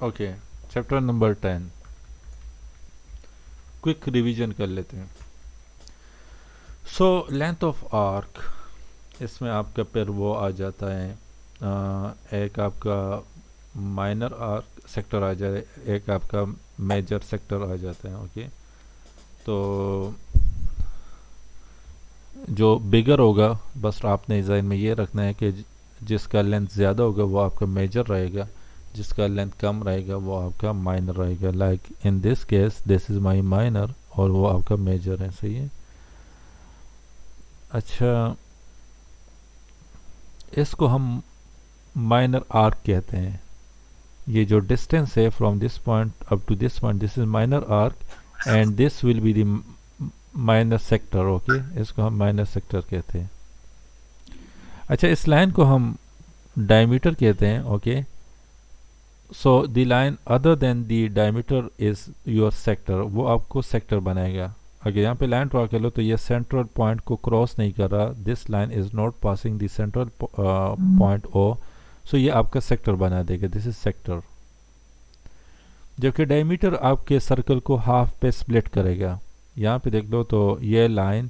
Okay, chapter number 10 quick revision कर लेते हैं। सो लेंथ ऑफ आर्क, इसमें आपका फिर वो आ जाता है एक आपका माइनर आर्क सेक्टर आ जाए, एक आपका मेजर सेक्टर आ जाता है। ओके, तो जो बिगर होगा बस आपने डिज़ाइन में ये रखना है कि जिसका लेंथ ज़्यादा होगा वो आपका मेजर रहेगा, जिसका लेंथ कम रहेगा वो आपका माइनर रहेगा। Like in this case this is my minor और वो आपका मेजर है। सही है। अच्छा, इसको हम माइनर आर्क कहते हैं। ये जो डिस्टेंस है from this point up to this point, this is minor arc and this will be the minor sector. Okay, इसको हम माइनर सेक्टर कहते हैं। अच्छा, इस लाइन को हम डायमीटर कहते हैं। Okay, so the line other than the diameter is your sector, वो आपको सेक्टर बनाएगा। अगर यहाँ पे लाइन ड्रॉ कर लो तो ये सेंट्रल पॉइंट को क्रॉस नहीं कर रहा, this line is not passing the central point O, so ये आपका सेक्टर बना देगा, दिस इज सेक्टर। जबकि डायमीटर आपके सर्कल को हाफ पे स्प्लिट करेगा। यहाँ पे देख लो तो ये लाइन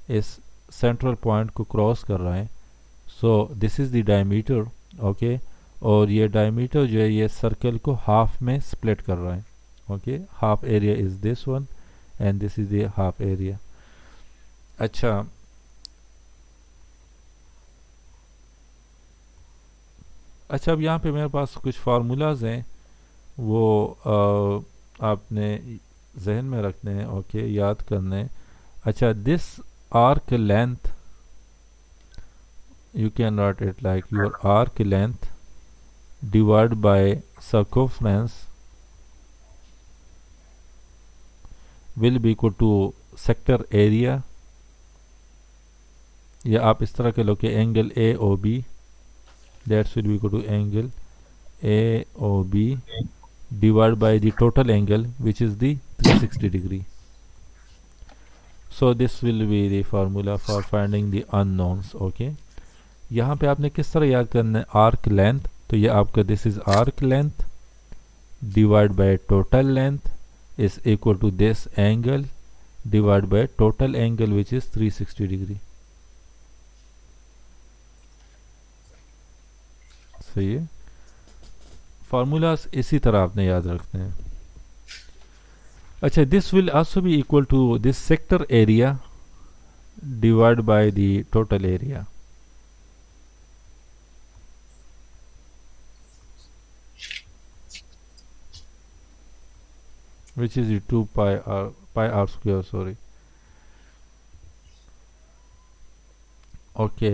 इस सेंट्रल पॉइंट को क्रॉस कर रहा है, सो this is the diameter. Okay, और ये डायमीटर जो है ये सर्कल को हाफ में स्प्लिट कर रहा है। Okay, half area is this one and this is the half area. अच्छा, अच्छा अब यहाँ पे मेरे पास कुछ फार्मूलाज हैं, वो आपने जहन में रखने हैं। ओके, याद करने हैं। अच्छा, this arc length you can write it like your arc length divided by circumference will be equal to sector area, या आप इस तरह के लो कि angle A O B, that's will be equal to angle A O B divide by the total angle which is the 360 degree. So this will be the formula for finding the unknowns. Okay, यहाँ पे आपने किस तरह याद करना है arc length, तो ये आपका this is arc length divide by total length is equal to this angle divide by total angle which is 360 degree. सही है। फार्मूलाज इसी तरह आपने याद रखते हैं। अच्छा, this will also be equal to this sector area divide by the total area, which is 2 pi r square, sorry. Okay,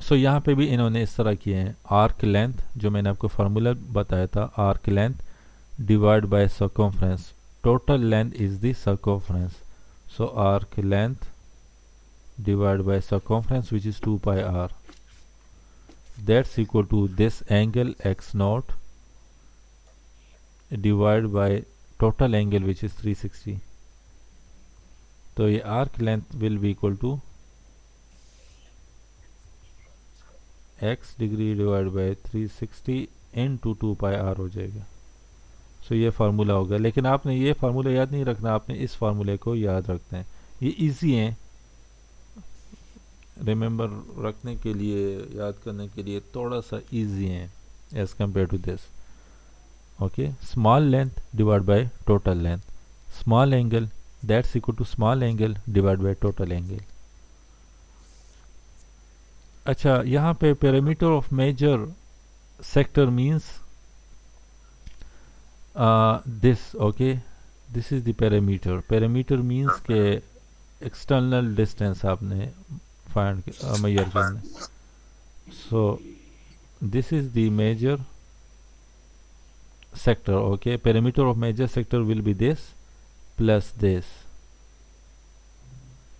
so यहाँ पे भी इन्होंने इस तरह किए हैं। आर्क लेंथ जो मैंने आपको फार्मूला बताया था, arc length divide by circumference, total length is the circumference, so arc length divide by circumference which is 2 pi r, that's equal to this angle x not divide by total angle which is 360। तो ये arc length will be equal to x degree divide by 360 into 2 pi r हो जाएगा। सो ये formula होगा, लेकिन आपने ये formula याद नहीं रखना, आपने इस फार्मूले को याद रखना है। ये इजी है रिमेंबर रखने के लिए, याद करने के लिए थोड़ा सा इजी है as compare to this. Okay, small length divide by total length, small angle that's equal to small angle divide by total angle. अच्छा, यहाँ पे parameter of major sector means this. Okay, this is the parameter. Parameter means के external distance आपने find major करना। So this is the major sector. Okay, parameter of major sector will be this plus this,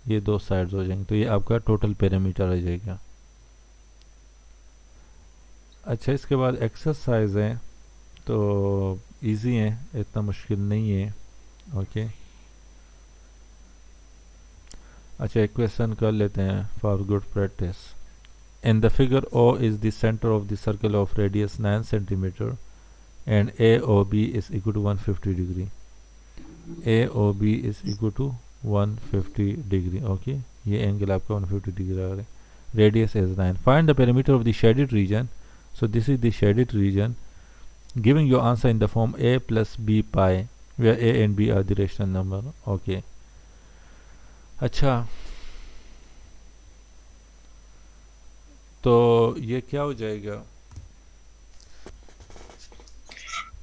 ये दो sides हो जाएंगे, तो ये आपका टोटल पैरामीटर आ जाएगा। अच्छा, इसके बाद एक्सरसाइज है तो इजी है, इतना मुश्किल नहीं है। ओके, अच्छा एक क्वेश्चन कर लेते हैं for good practice. In the figure O is the center of the circle of radius 9 centimeter and AOB is equal to 150 degree. AOB is equal to 150 degree. Okay, ये एंगल आपका 150 degree आ रहा है. Radius is 9. Find the perimeter of the shaded region. So this is the shaded region, giving your answer in the form a plus b pi, where a and b are the rational number. Okay. अच्छा, तो ये क्या हो जाएगा?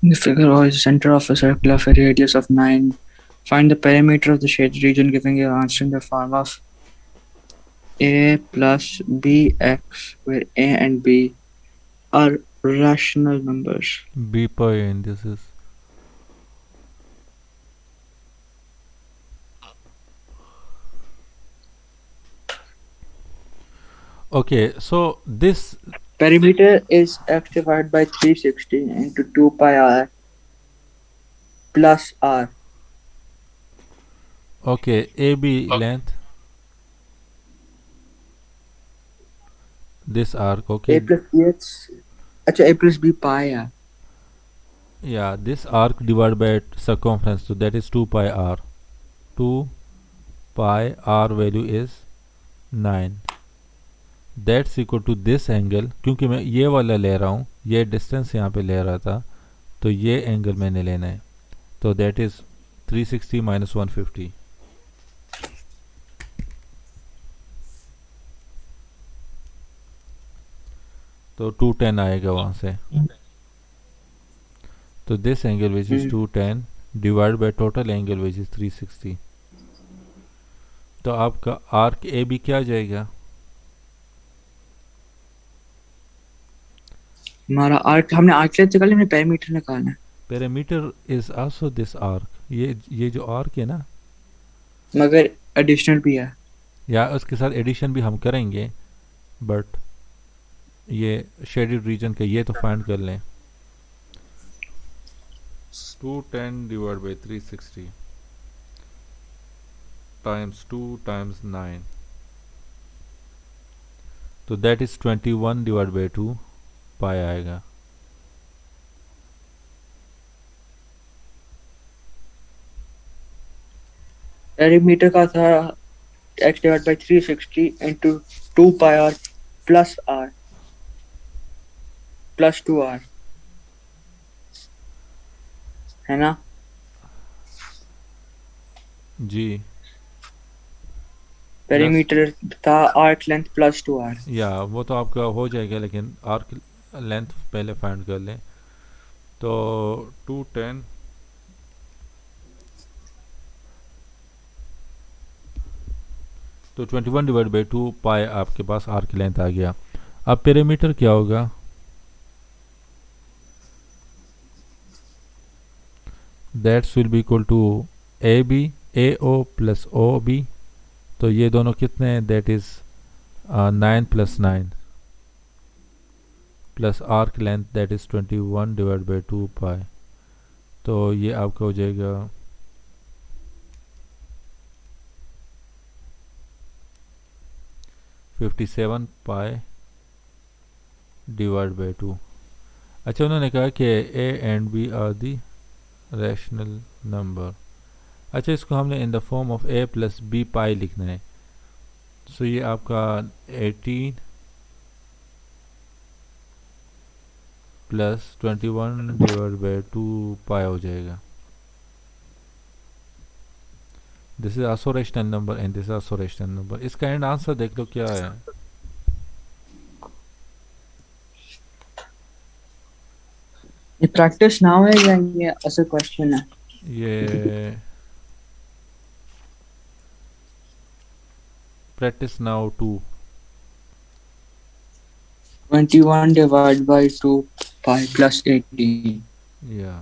The figure O is the center of a circle of a radius of 9. Find the perimeter of the shaded region, giving your answer in the form of a plus bx, where a and b are rational numbers. b pi and this is okay. So this Perimeter is x divided by 360 into 2 pi r plus r. okay, AB length, this arc, okay, A plus bx, अच्छा a plus b pi है. yeah, this arc divided by circumference, so that is 2 pi r. 2 pi r value is 9. That's equal to this angle. क्योंकि मैं ये वाला ले रहा हूँ, ये डिस्टेंस यहाँ पे ले रहा था, तो ये एंगल मैंने लेना है. तो दैट इज 360 माइनस 150. तो 210 आएगा वहाँ से. तो this angle which is 210 divide by total angle which is 360. तो आपका आर्क ए बी क्या आ जाएगा? हमारा आर्क, हमने आर्क लेते कल हमने पेरीमीटर निकालना है. Perimeter is also this arc. ये जो आर्क है ना, मगर एडिशनल भी है. या उसके साथ एडिशन भी हम करेंगे, बट ये शेडेड रीजन का ये तो फाइंड कर लें. 210 divided by 360 times 2 times 9. तो that is 21 divided by 2 pi आएगा. पेरीमीटर का था x divide by 360 into 2 pi r plus r plus 2r है ना. जी, पेरीमीटर था आर्क लेंथ प्लस 2r. या वो तो आपका हो जाएगा, लेकिन आर्क लेंथ पहले फाइंड कर लें. तो 210 तो 21 डिवाइड बाई 2 पाई आपके पास आर्क लेंथ आ गया. अब पेरीमीटर क्या होगा? That's will be equal to A B A O plus O B. तो ये दोनों कितने हैं? That is 9 plus 9 plus arc length that is 21 divide by 2 pi. तो ये आपका हो जाएगा 57 पाई डिवाइड बाई 2. अच्छा, उन्होंने कहा कि A and B are the rational number. अच्छा, इसको हमने in the form of A plus B pi लिखना है. सो ये आपका 18 प्लस 21 डिवाइड बाई 2 पाई हो जाएगा. This is also rational number and this is also rational number. इसका एंड आंसर देख लो क्या है. ये प्रैक्टिस नाउ है या ये असल क्वेश्चन है? ये practice now 2. 21 divided by 2 pi plus 18. या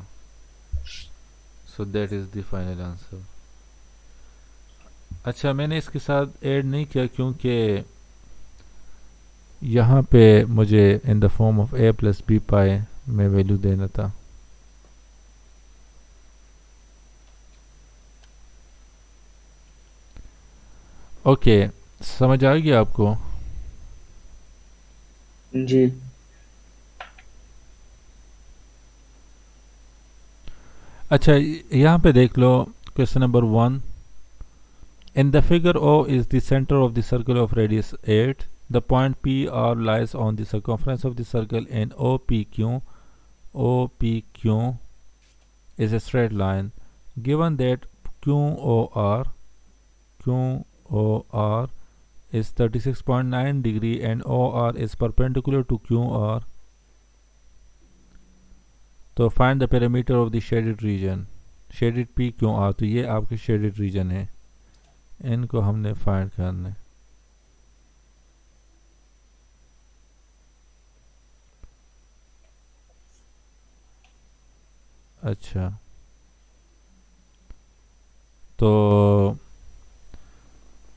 so that is the final answer. अच्छा, मैंने इसके साथ ऐड नहीं किया क्योंकि यहाँ पे मुझे in the form of A plus B pi में वैल्यू देना था. ओके, समझ आ गया आपको? जी. अच्छा, यहाँ पे देख लो question number 1. In the figure O is the center of the circle of radius 8. The point PR lies on the circumference of the circle in OPQ. OPQ is a straight line. Given that QOR QOR is 36.9 degree and OR is perpendicular to QR, तो find the perimeter of the shaded region. Shaded PQR, तो ये आपके shaded region है, इनको हमने find करना है. अच्छा, तो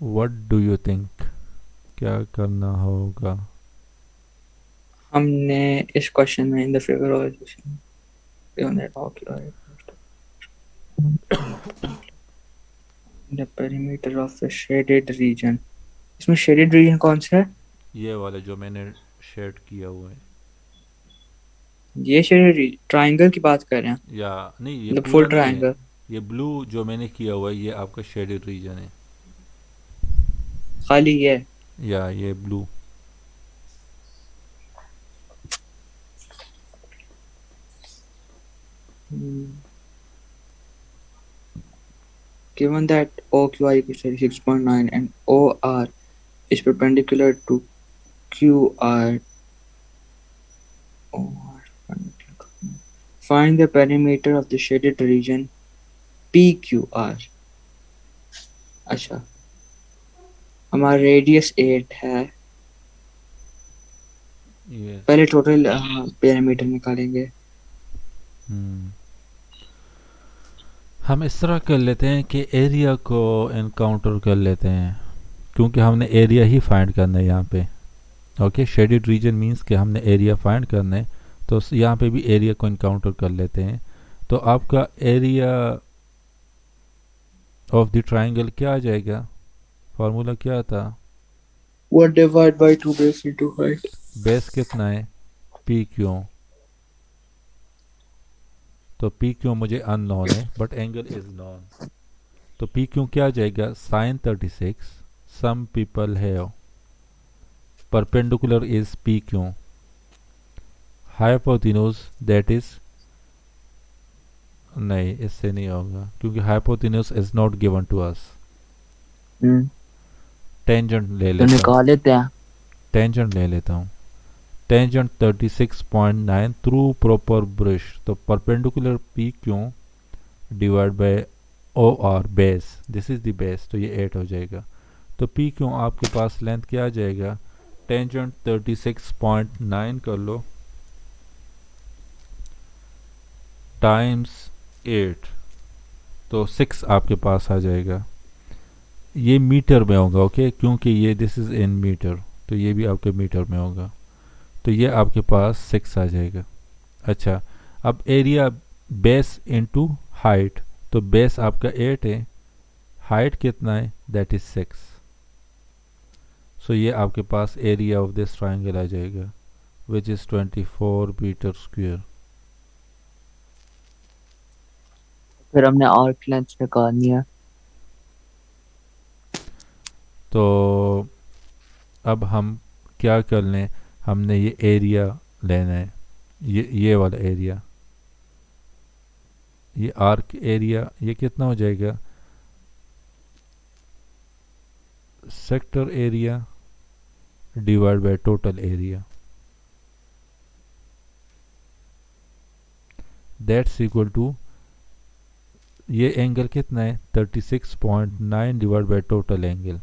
व्हाट डू यू थिंक, क्या करना होगा? हमने इस क्वेश्चन में in the figure given that OQR the perimeter of the shaded region. इसमें shaded region कौन सा है? ये वाला जो मैंने शेड किया हुआ है. ये shaded ट्राइंगल की बात कर रहे हैं, या नहीं, ये मतलब पूरा फुल नहीं है. ट्राइंगल. ये ब्लू जो मैंने किया हुआ है ये आपका शेडेड रीजन है. खाली ये. या ये blue. Given that OQI is 36.9 and OR is perpendicular to QR, find the perimeter of the shaded region PQR. अच्छा, हमारा रेडियस 8 है. ये पहले टोटल पेरीमीटर निकालेंगे. हम इस तरह कर लेते हैं कि एरिया को एनकाउंटर कर लेते हैं, क्योंकि हमने एरिया ही फाइंड करना है यहाँ पे. ओके, शेडेड रीजन मींस कि हमने एरिया फाइंड करना है, तो यहाँ पे भी एरिया को इनकाउंटर कर लेते हैं. तो आपका एरिया ऑफ द ट्राइंगल क्या आ जाएगा? फार्मूला क्या था? 1 divided by 2 base into height. Base कितना है? P Q. तो पी क्यू मुझे अननोन है बट एंगल इज नोन. तो पी क्यू क्या आ जाएगा? Sine 36. Some people have perpendicular is P Q. Hypotenuse that is, नहीं इससे नहीं होगा क्योंकि hypotenuse is not given to us. Tangent ले तो लेता हूँ. निकाल लेते हैं. टेंजेंट ले लेता हूँ. टेंजेंट 36.9 थ्रू प्रॉपर ब्रश, तो perpendicular P Q divide by O R base, this is the base, तो ये 8 हो जाएगा. तो पी क्यू आपके पास लेंथ क्या आ जाएगा? टेंजेंट 36.9 कर लो टाइम्स 8, तो 6 आपके पास आ जाएगा. ये मीटर में होगा, ओके, क्योंकि ये दिस इज इन मीटर, तो ये भी आपके मीटर में होगा. तो ये आपके पास 6 आ जाएगा. अच्छा, अब एरिया बेस इनटू हाइट, तो बेस आपका 8 है, हाइट कितना है? That is 6. सो ये आपके पास एरिया ऑफ दिस ट्राइंगल आ जाएगा विच इज 24 मीटर स्क्वायर. फिर हमने आर्क लेंथ निकालनी है. तो अब हम क्या कर लें, हमने ये एरिया लेना है, ये वाला एरिया, ये आर्क एरिया, ये कितना हो जाएगा? Sector area divide by total area, that's equal to, ये एंगल कितना है? 36.9 डिवाइड बाय टोटल एंगल.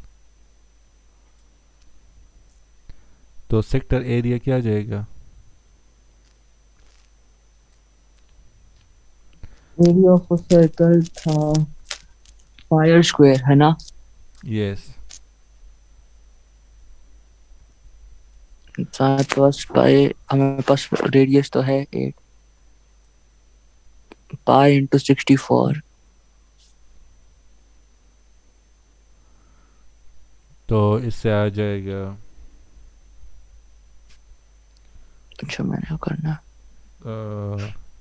तो सेक्टर एरिया क्या आ जाएगा? एरिया ऑफ अ सर्कल था पाई स्क्वायर, है ना? यस. साथ पास पाई, हमारे पास रेडियस तो है 8, पाई इंटू 64. तो इससे आ जाएगा अच्छा, मैंने करना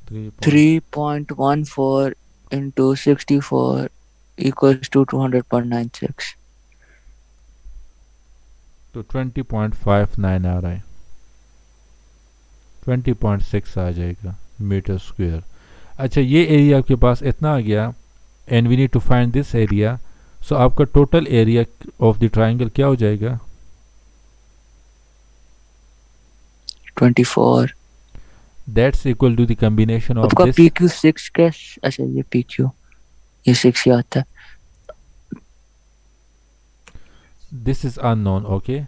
3. 3.14 into 64 equals to 200.96. तो 20.59 आ रहा है, 20.6 आ जाएगा मीटर स्क्वायर। अच्छा, ये एरिया आपके पास इतना आ गया and we need to find this area. So आपका total area of the triangle क्या हो जाएगा? 24। That's equal to the combination of आपका दिस। पी क्यू 6 कैश, अच्छा ये पी क्यू, ये 6 ही आता है। This is unknown, okay.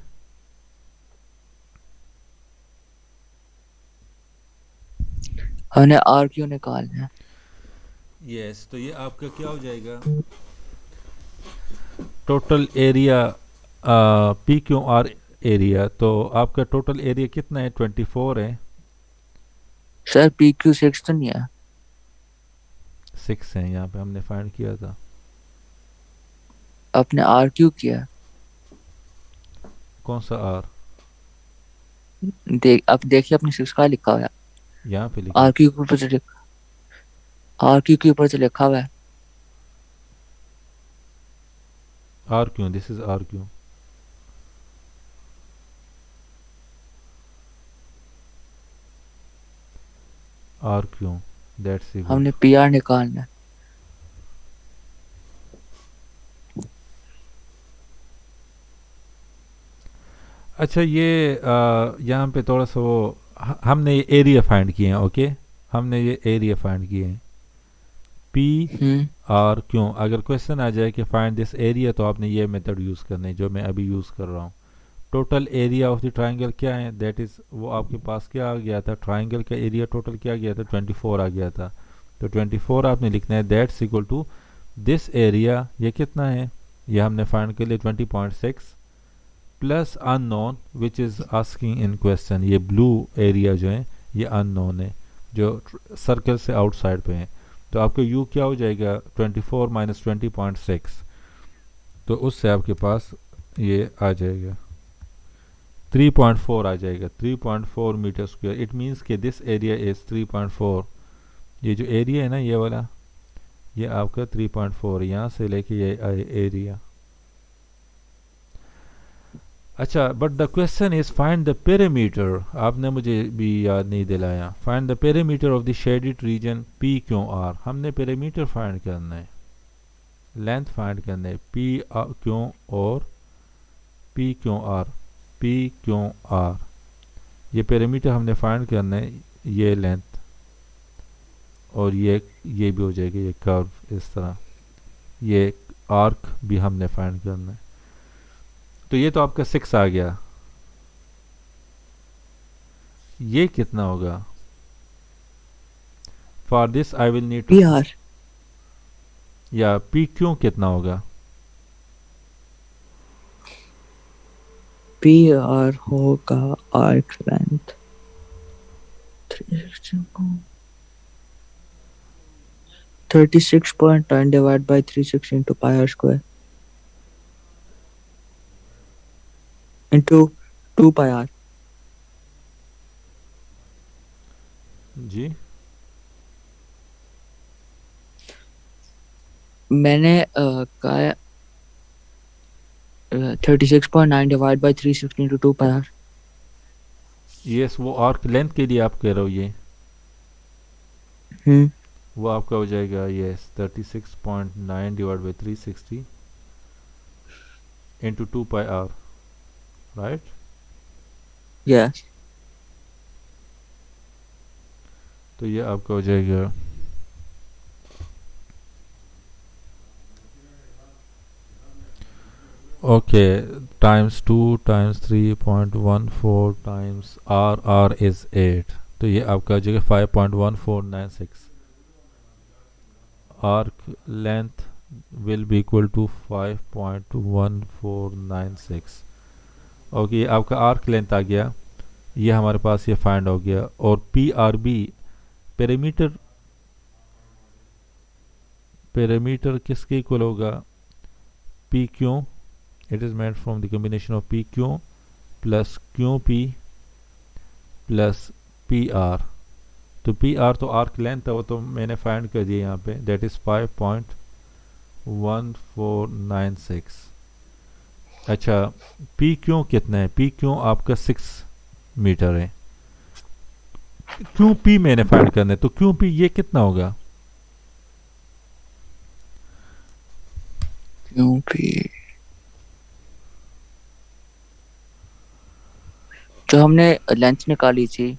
हमने आर क्यू निकालना है। यस, तो ये आपका क्या हो जाएगा? Total area P Q R area. तो आपका टोटल एरिया कितना है? 24 है। सर पी क्यू 6 तो नहीं है। 6 है, यहाँ पे हमने फाइंड किया था। आपने आर क्यू किया। कौन सा आर? अब देखिए अपने 6 का लिखा हुआ है। यहाँ पे लिखा आर है। क्यू के ऊपर से, आर क्यू के ऊपर से लिखा हुआ है। आर क्यों? दिस इज आर क्यों? आर क्यों? दैट्स इक्वल हमने टू। पी आर निकालना है। अच्छा, ये यहाँ पे थोड़ा सा वो हमने ये एरिया फाइंड किए हैं, ओके। हमने ये एरिया फाइंड किए हैं पी हम्म। आर क्यों। अगर क्वेश्चन आ जाए कि फाइंड दिस एरिया, तो आपने ये मेथड यूज़ करना है जो मैं अभी यूज़ कर रहा हूँ। Total area of the triangle क्या है? दैट इज़, वो आपके पास क्या आ गया था? ट्राइंगल का एरिया टोटल क्या आ गया था? 24 आ गया था। तो 24 आपने लिखना है, that's equal to this area. ये कितना है? ये हमने फाइंड कर लिया 20.6 plus unknown which is asking in question. ये ब्लू एरिया जो है ये अननोन है, जो सर्कल से आउटसाइड पे है। तो आपका यू क्या हो जाएगा? 24 माइनस 20.6। तो उससे आपके पास ये आ जाएगा 3.4 आ जाएगा, 3.4 मीटर स्क्वायर। इट मीन्स कि दिस एरिया इज 3.4। ये जो एरिया है ना, ये वाला, ये आपका 3.4 यहाँ से लेके ये एरिया। अच्छा, but the question is find the perimeter. आपने मुझे भी याद नहीं दिलाया। Find the perimeter of the shaded reason P Q are. हमने पेरीमीटर फाइंड करना है, लेंथ फाइंड करना है, पी क्यू और P Q are. P Q are ये पेरीमीटर हमने फाइंड करना है, ये लेंथ और ये भी हो जाएगा, ये कर्व इस तरह। ये आर्क भी हमने फाइंड करना है। तो ये तो आपका 6 आ गया। ये कितना होगा? For this I will need to, P R, या पी क्यू कितना होगा? पी आर होगा arc length 36.9 divided by 36 into pi r square into 2 pi r। जी, मैंने कहा 36.9 divided by 360 into 2 pi r। Yes, वो आर्क लेंथ के लिए आप कह रहे हो ये, हम्म। वो आपका हो जाएगा yes 36.9 divide by 360 into 2 pi R, right. Yes. तो ये आपका हो जाएगा okay times 2 times 3.14 times R, R is 8। तो ये आपका हो जाएगा 5.1496। Arc length will be equal to 5.1496। Okay, ये आपका आर्क लेंथ आ गया, ये हमारे पास ये फाइंड हो गया। और P R B perimeter, perimeter किसके इक्वल होगा? P Q. It is made from the combination of P Q plus Q P plus P R. तो पी आर तो आर्क लेंथ है, वो तो मैंने फाइंड कर दिया यहाँ पे, दैट इज़ 5.1496। अच्छा, पी क्यों कितना है? पी क्यों आपका 6 मीटर है। क्यों पी मैंने फाइंड करना है, तो क्यों पी ये कितना होगा? क्योंकि जो हमने लेंथ निकाली थी,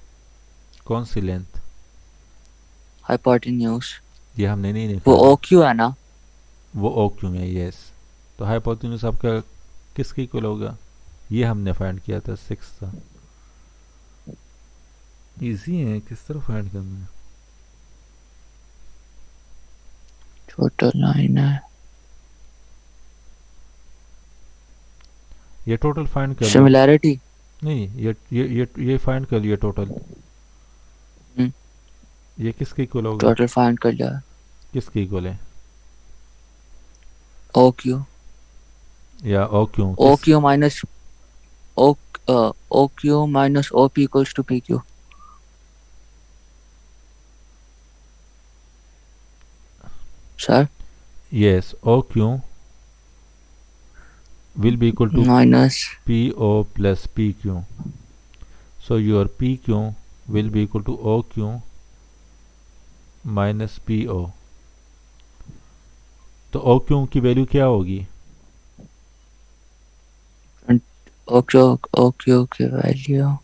कौन सी लेंथ? हाइपोटेन्यूज, ये हमने नहीं वो निकाली। ओ क्यू है ना। वो ओ क्यों है, यस। तो हाइपोटेन्यूज आपका किसके इक्वल होगा? ये हमने फाइंड किया था, 6 था। इजी है, किस तरह फाइंड करना है? छोटा लाइन है। ये टोटल फाइंड कर लो। सिमिलैरिटी। नहीं, ये फाइंड कर लिया टोटल। ये किसके इक्वल होगा? टोटल फाइंड कर लिया। किसके इक्वल है? O Q. या ओ क्यों ओ किस? Q minus O O Q minus O P equals to P Q. Sir. Yes, O Q will be equal to minus PO plus PQ. So your PQ will be equal to OQ minus PO. तो OQ की value क्या होगी? O Q की value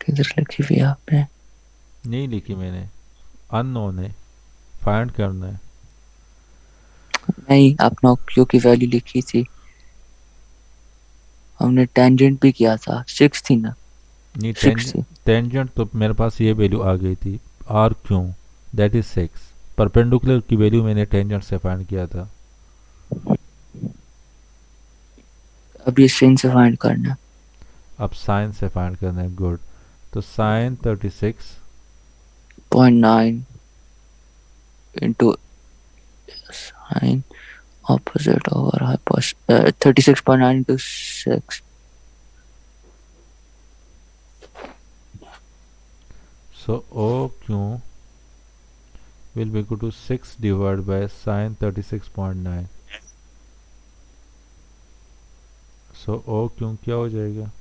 किधर लिखी हुई है आपने? नहीं लिखी मैंने, अननोन है, फाइंड करना है। नहीं, आपने ओ क्यू की वैल्यू लिखी थी, हमने टेंजेंट भी किया था, 6 थी ना। नहीं, 6 थी। टेंजेंट तो मेरे पास ये वैल्यू आ गई थी, आर क्यों, दैट इज 6। परपेंडिकुलर की वैल्यू मैंने टेंजेंट से फाइंड किया था। अब ये sin से फाइंड करना है। अब साइन से फाइंड करना है, गुड। तो sign 36 0.9 into sin opposite over hypos 36.9 into 6. So OQ will be equal to 6 divided by sine 36.9. So OQ क्या हो जाएगा?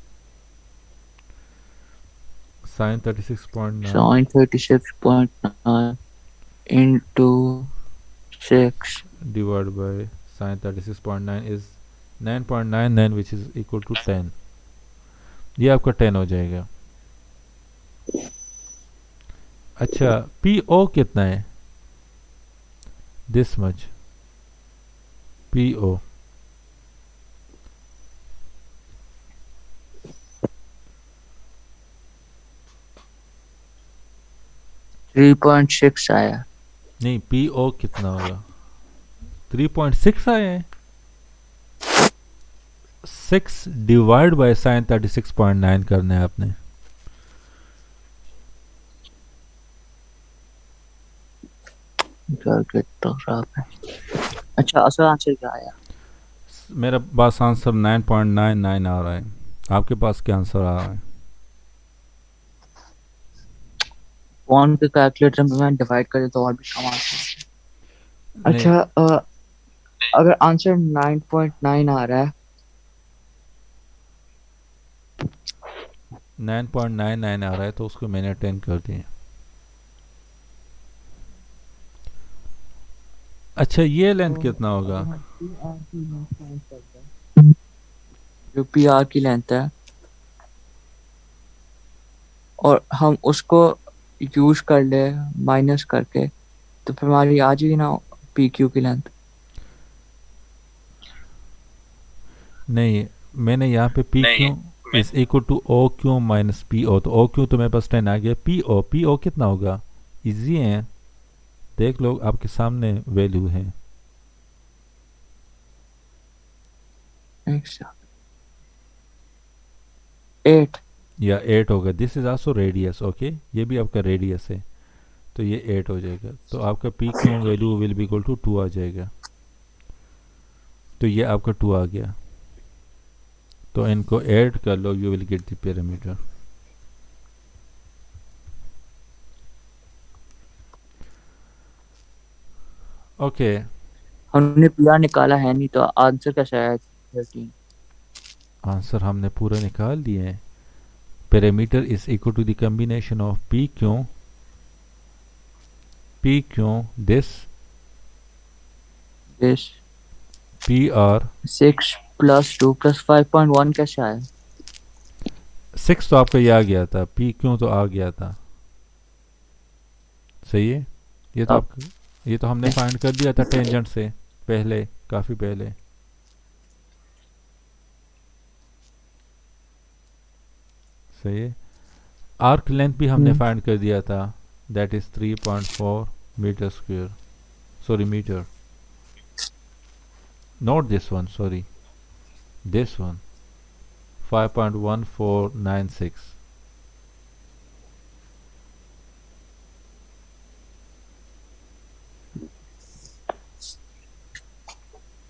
Sine 36.9 Sin 36.9 into 6. divided by sine 36.9 is 9.99, which is equal to 10. ये आपका 10 हो जाएगा। अच्छा, PO कितना है? This much. PO 3.6 आया। नहीं, PO कितना होगा? 3.6 आया है। 6 डिवाइड बाय साइन 36.9 करना है आपने। तो खराब है। अच्छा, असल आंसर क्या आया? मेरा पास आंसर 9.99 आ रहा है। आपके पास क्या आंसर आ रहा है? फोन के कैलकुलेटर में मैं डिवाइड कर देता तो और भी कम आंसर। नहीं, अच्छा, अगर आंसर 9.9 आ रहा है 9.99 आ रहा है तो उसको मैंने 10 कर दिया। अच्छा, ये लेंथ तो कितना होगा? अगर हम पी आर की लेंथ फाइंड करते हैं, जो पी आर की लेंथ है, और हम उसको यूज कर ले माइनस करके, तो फिर हमारी आ जाएगी ना पी क्यू की लेंथ। नहीं, मैंने यहाँ पे P Q is equal to O Q minus P O, तो ओ क्यू तो मेरे पास 10 आ गया। पी ओ कितना होगा? इजी है, देख लो, आपके सामने वैल्यू है। 8। या 8 होगा। This is also radius, okay, ये भी आपका रेडियस है, तो ये 8 हो जाएगा। तो आपका P Q value will be equal to 2 आ जाएगा। तो ये आपका 2 आ गया। तो इनको ऐड कर लो, you will get the parameter. Okay, हमने PR निकाला है नहीं, तो आंसर कैसा है 13? आंसर हमने पूरा निकाल दिए हैं। Perimeter is equal to the combination of P Q this this P R. 6 + 2 + 5.1 कैसे आया? 6 तो आपका ये आ गया था, पी क्यों तो आ गया था। सही है। ये तो अब आप ये तो हमने फाइंड कर दिया था टेंजेंट से पहले, काफ़ी पहले। सही है। आर्क लेंथ भी हमने फाइंड कर दिया था, that is 3.4 meter square, sorry meter, not this one, sorry, this one 5.1496।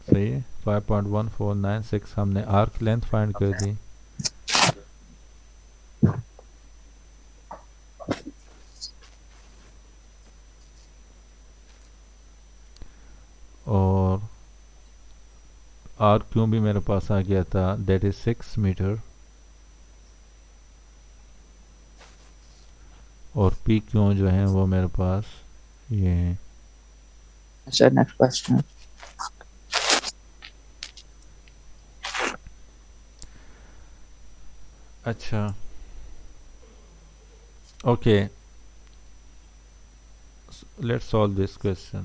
सही है। 5.1496 हमने आर्क लेंथ फाइंड कर दी। और आर्क क्यों भी मेरे पास आ गया था, दैट इज 6 मीटर। और पी क्यों जो है वो मेरे पास ये है। अच्छा, नेक्स्ट क्वेश्चन। अच्छा, okay, let's solve this question.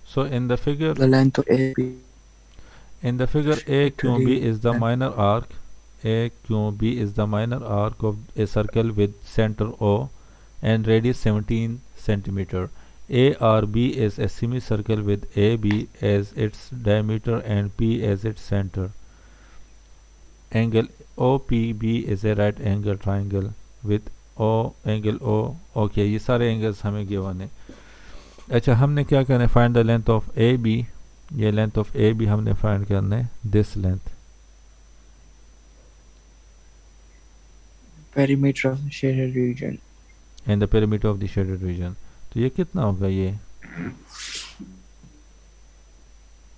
So The length of AB in the figure A Q B 30 is the and minor arc. A Q B is the minor arc of a circle with center O and radius 17 centimeter. ARB is a semicircle with AB as its diameter and P as its center. Angle OPB is a right angle triangle with O angle O. Okay, ये सारे angles हमें given है। अच्छा, हमने क्या करना है, find the length of A B. ये लेंथ ऑफ ए बी हमने फाइंड करना है, this length perimeter of the shaded region. In the perimeter of the shaded region. तो ये कितना होगा ये?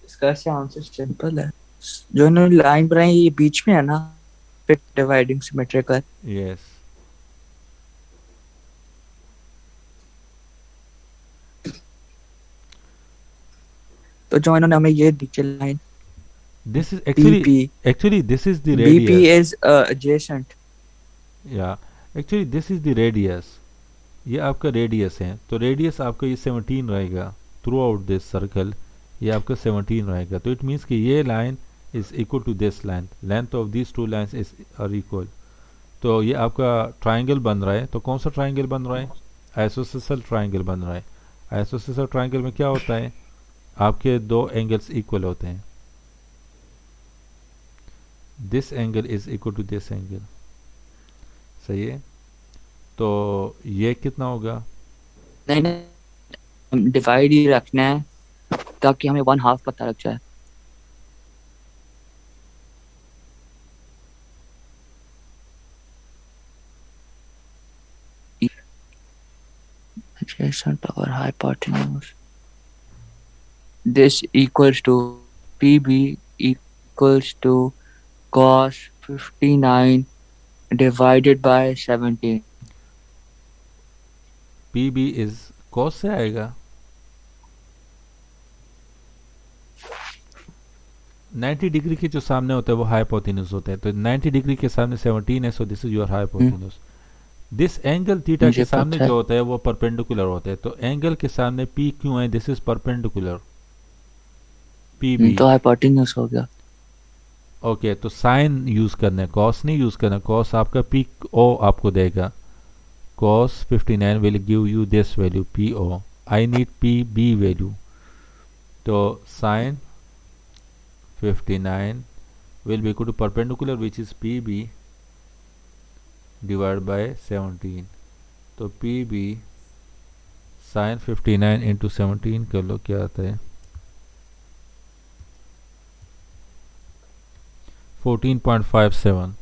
इसका से आंसर सिंपल है। जो इन्होंने लाइन बनाई ये बीच में है ना, फिर डिवाइडिंग सिमेट्रिकल। यस, तो जो इन्होंने हमें ये दी लाइन, this is BP, actually this is the BP radius. is adjacent. या actually this is the radius, ये आपका रेडियस है। तो रेडियस आपका ये 17 रहेगा थ्रू आउट दिस सर्कल, ये आपका 17 रहेगा। तो इट मीन्स कि ये line is equal to this line, length of this two lines is are equal. तो ये आपका ट्राइंगल बन रहा है। तो कौन सा ट्राइंगल बन रहा है? आइसोसेसल ट्राइंगल बन रहा है। आइसोसेसल ट्राइंगल में क्या होता है, आपके दो एंगल्स इक्वल होते हैं। This angle is equal to this angle. सही है। तो ये कितना होगा? नहीं नहीं, डिवाइड ही रखना है ताकि हमें 1/2 पता लग जाए। Adjacent or hypotenuse. This equals to PB equals to cos 59 divided by 17. P B is cos से आएगा 90 डिग्री के जो सामने होता है वो हाइपोटेन्यूज होते हैं। तो 90 डिग्री के सामने 17 है, सो this is your hypotenuse. This angle theta के मुझे सामने पता है। जो होता है वो परपेंडिकुलर होता है। तो एंगल के सामने पी क्यों है, this is perpendicular P B. तो हाइपोटेन्यूज हो गया। ओके, तो साइन यूज करना है, कॉस नहीं यूज करना। कॉस आपका पी ओ आपको देगा, cos 59 will give you this value PO. I need PB value. तो sin 59 will be equal to perpendicular which is PB divided by 17. तो PB sin 59 into 17 कर लो, क्या आता है 14.57।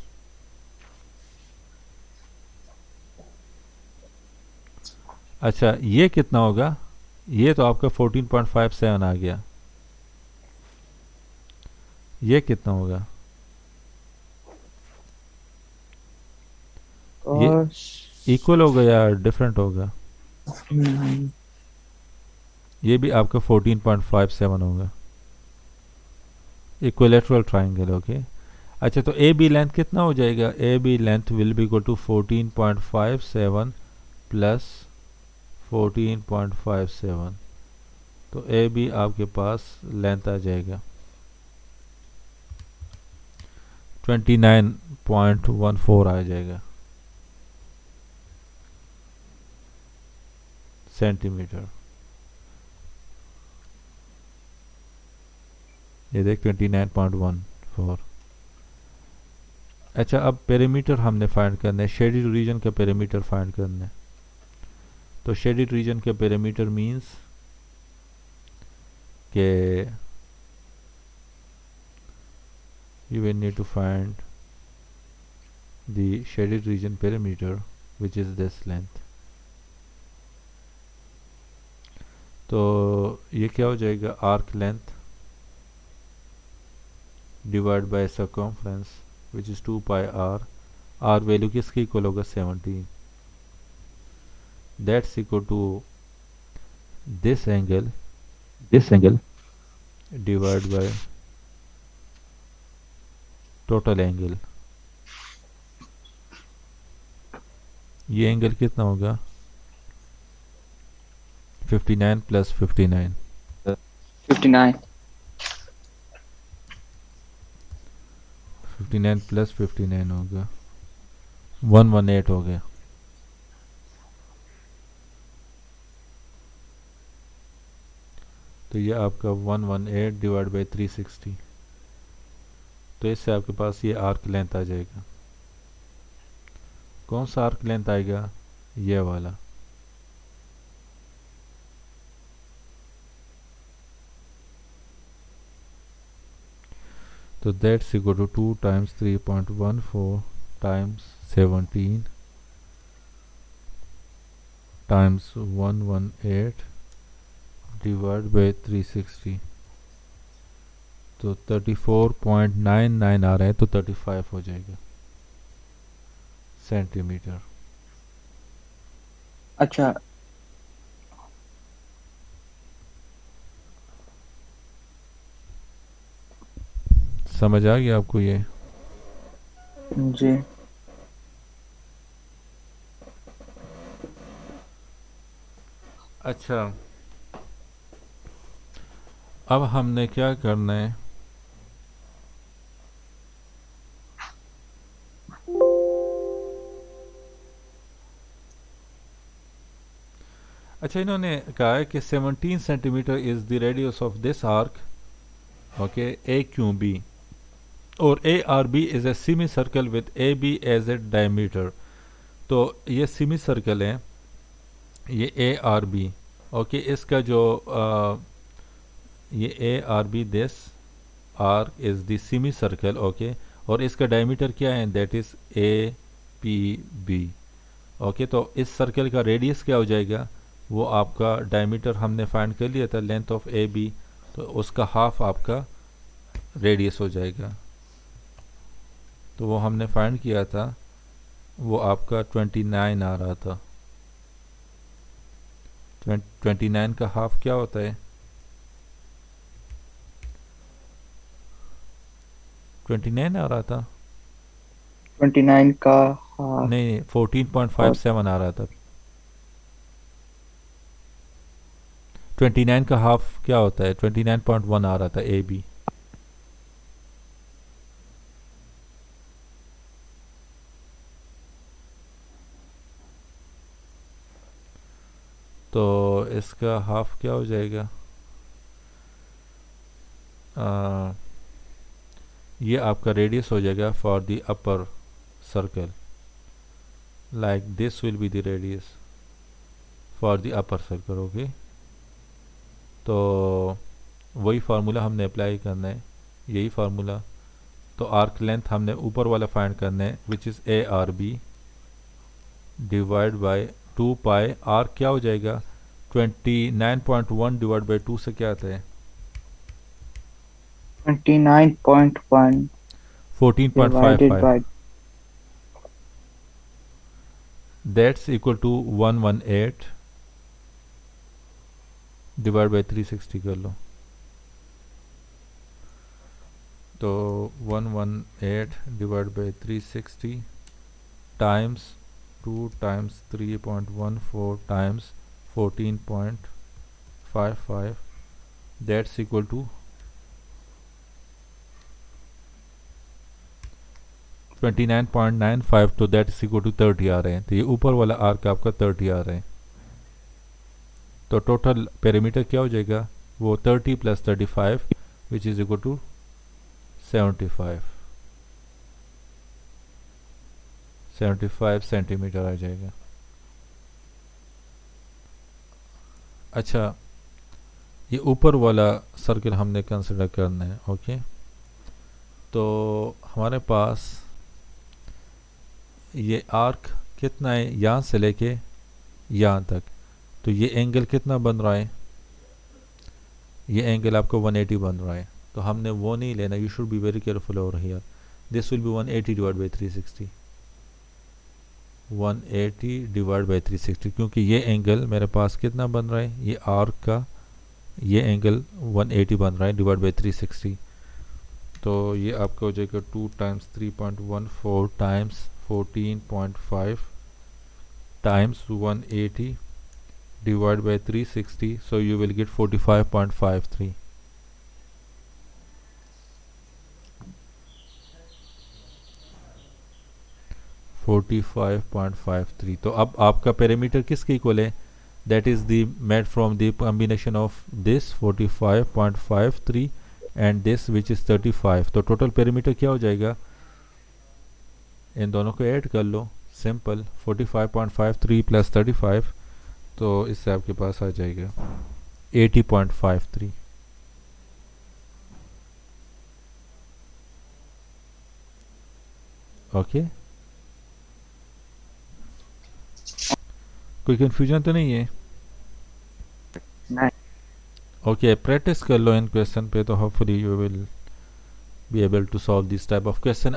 अच्छा, ये कितना होगा? ये तो आपका 14.57 आ गया। ये कितना होगा? ये cos इक्वल होगा या डिफरेंट होगा? 9 ये भी आपका 14.57 होगा। Equilateral triangle, okay. अच्छा, तो ए बी लेंथ कितना हो जाएगा? A B length will be equal to 14.57 plus 14.57। तो ए बी आपके पास लेंथ आ जाएगा 29.14 आ जाएगा सेंटीमीटर। ये देख 29.14। अच्छा, अब पेरीमीटर हमने फाइंड करना है, शेडिड रीजन का पेरीमीटर फाइंड करना है। तो शेडिड रीजन का पेरीमीटर मींस के you will need to find the shaded region perimeter, which is this length. तो ये क्या हो जाएगा? Arc length divide by circumference which is 2 pi R. R value किसकी इक्वल होगा? 17। That's equal to this angle divide by total angle. ये angle कितना होगा? 59 प्लस 59। 59 59 प्लस 59 होगा 118 हो गया। तो ये आपका 118 डिवाइड बाई 360। तो इससे आपके पास ये आर्क लेंथ आ जाएगा। कौन सा आर्क लेंथ आएगा? ये वाला। तो that's equal to 2 times 3.14 times 17 times 118 divide by 360। तो 34.99 आ रहा है, तो 35 हो जाएगा सेंटीमीटर। अच्छा, समझ आ गया आपको ये? जी। अच्छा, अब हमने क्या करना है? अच्छा, इन्होंने कहा है कि 17 centimetre is the radius of this arc, okay, A Q B, और A R B is a semi circle with A B as a diameter. तो ये सेमी सर्कल है, ये ए आर बी, ओके। इसका जो ये A R B, this arc is the semi circle, okay. और इसका डायमीटर क्या है? That is A P B, okay. तो इस सर्कल का रेडियस क्या हो जाएगा? वो आपका डायमीटर हमने फाइंड कर लिया था, लेंथ ऑफ ए बी, तो उसका हाफ आपका रेडियस हो जाएगा। तो वो हमने फाइंड किया था, वो आपका 29 आ रहा था। 29 का हाफ क्या होता है? 29 आ रहा था? 29 का हाफ नहीं, 14.57 आ रहा था। 29 का हाफ क्या होता है? 29.1 आ रहा था ए बी। तो इसका हाफ क्या हो जाएगा? ये आपका रेडियस हो जाएगा for the upper circle, like this will be the radius for the upper circle, okay. तो वही फार्मूला हमने अप्लाई करना है, यही फार्मूला। तो आर्क लेंथ हमने ऊपर वाला फाइंड करना है, which is A R B divide by 2 pi. R क्या हो जाएगा? 29.1 डिवाइड बाई 2 से क्या आता है? 29.1 divided 14.55. by that's equal to 118 divide by 360 कर लो। तो 118 divide by 360 times 2 times 3.14 times 14.55 that's equal to 29.95, तो दैट इज इक्वल टू 30 आ रहे हैं। तो ये ऊपर वाला आर्क आपका 30 आ रहे हैं। तो टोटल पेरीमीटर क्या हो जाएगा? वो 30 plus 35 which is equal to 75 centimetre आ जाएगा। अच्छा, ये ऊपर वाला सर्किल हमने कंसिडर करना है। ओके, तो हमारे पास ये आर्क कितना है यहाँ से लेके यहाँ तक, तो ये एंगल कितना बन रहा है? ये एंगल आपको 180 बन रहा है। तो हमने वो नहीं लेना, you should be very careful over here. This will B 180 divide by 360, 180 divide by 360, क्योंकि ये एंगल मेरे पास कितना बन रहा है? ये आर्क का ये एंगल 180 बन रहा है डिवाइड बाई 360। तो ये आपका हो जाएगा 2 times 3.14 times 14.5 times 180 divided by 360, so you will get 45.53. 45.53। तो अब आपका पेरीमीटर किसके इक्वल है? That is the made from the combination of this 45.53 and this which is 35। तो टोटल पेरीमीटर क्या हो जाएगा? इन दोनों को ऐड कर लो, सिंपल 45.53 प्लस 35, तो इससे आपके पास आ जाएगा 80.53। ओके, कोई कंफ्यूजन तो नहीं है? नहीं। ओके, प्रैक्टिस कर लो इन क्वेश्चन पे, तो hopefully you will be able to solve this type of question.